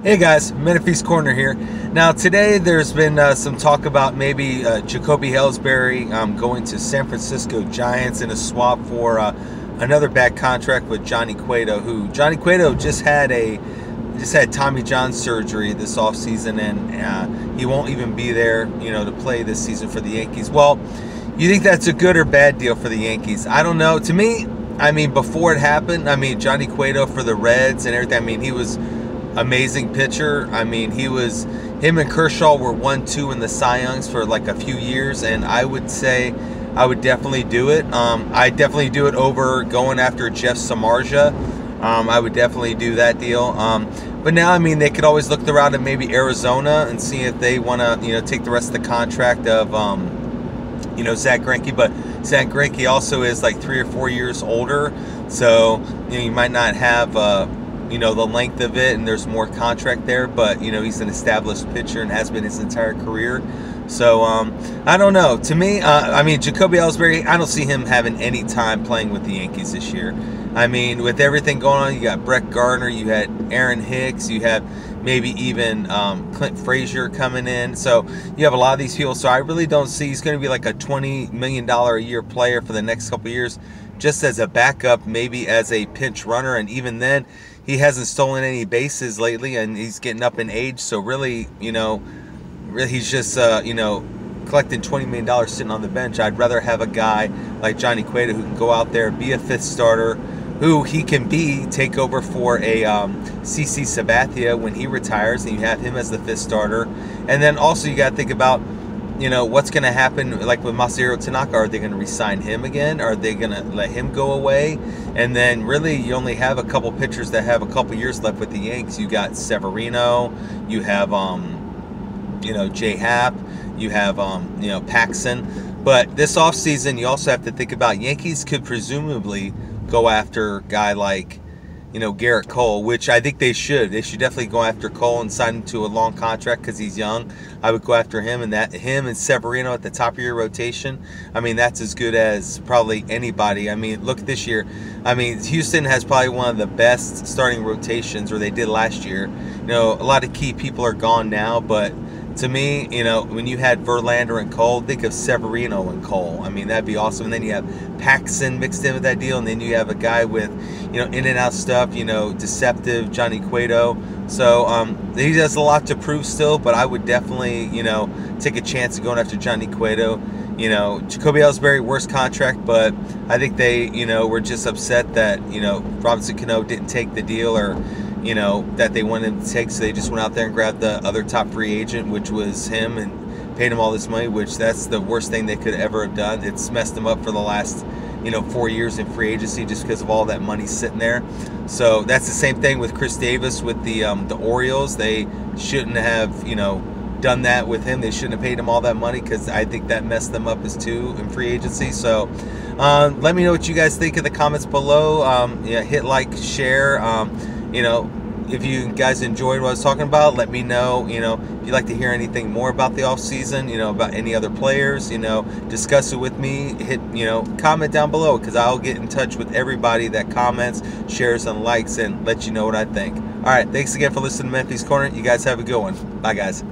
Hey guys, Menifee's Corner here. Now today there's been some talk about maybe Jacoby Ellsbury going to San Francisco Giants in a swap for another bad contract with Johnny Cueto, who Johnny Cueto just had Tommy John surgery this offseason, and he won't even be there, to play this season for the Yankees. Well, you think that's a good or bad deal for the Yankees? I don't know. To me, before it happened, Johnny Cueto for the Reds and everything, he was amazing pitcher. Him and Kershaw were 1-2 in the Cy Youngs for like a few years, and I would say I would definitely do it. I definitely do it over going after Jeff Samardzija. I would definitely do that deal. But now, they could always look the route of maybe Arizona and see if they want to, take the rest of the contract of, Zach Greinke. But Zach Greinke also is like 3 or 4 years older, so you might not have the length of it, and there's more contract there, but he's an established pitcher and has been his entire career. So I don't know. To me, Jacoby Ellsbury, I don't see him having any time playing with the Yankees this year. With everything going on, you got Brett Gardner, you had Aaron Hicks, you have maybe even Clint Frazier coming in. So you have a lot of these people. So I really don't see he's going to be like a $20 million a year player for the next couple of years, just as a backup, maybe as a pinch runner. And even then, he hasn't stolen any bases lately, and he's getting up in age. So really, he's just, collecting $20 million sitting on the bench. I'd rather have a guy like Johnny Cueto who can go out there, be a fifth starter, who he can take over for a CC Sabathia when he retires, and you have him as the fifth starter. And then also you got to think about, what's going to happen, like with Masahiro Tanaka. Are they going to re-sign him again? Are they going to let him go away? And then really you only have a couple pitchers that have a couple years left with the Yanks. You got Severino, you have J Happ, you have Paxson. But this offseason you also have to think about Yankees could presumably go after a guy like Garrett Cole, which I think they should. They should definitely go after Cole and sign him to a long contract because he's young. I would go after him, and him and Severino at the top of your rotation. That's as good as probably anybody. Look at this year. Houston has probably one of the best starting rotations, or they did last year. A lot of key people are gone now, but to me, when you had Verlander and Cole, think of Severino and Cole. That'd be awesome. And then you have Paxson mixed in with that deal, and then you have a guy with, in and out stuff, deceptive Johnny Cueto. So he has a lot to prove still, but I would definitely, take a chance of going after Johnny Cueto. Jacoby Ellsbury, worst contract, but I think they, were just upset that, Robinson Cano didn't take the deal, or that they wanted him to take, so they just went out there and grabbed the other top free agent, which was him, and paid him all this money, which that's the worst thing they could ever have done. It's messed them up for the last 4 years in free agency, just because of all that money sitting there. So that's the same thing with Chris Davis with the Orioles. They shouldn't have done that with him. They shouldn't have paid him all that money, because I think that messed them up as too in free agency. So let me know what you guys think in the comments below. Hit like, share. If you guys enjoyed what I was talking about, let me know. If you'd like to hear anything more about the off season, about any other players, discuss it with me. Hit, comment down below, because I'll get in touch with everybody that comments, shares, and likes, and let you know what I think. All right, thanks again for listening to Menifee's Corner. You guys have a good one. Bye, guys.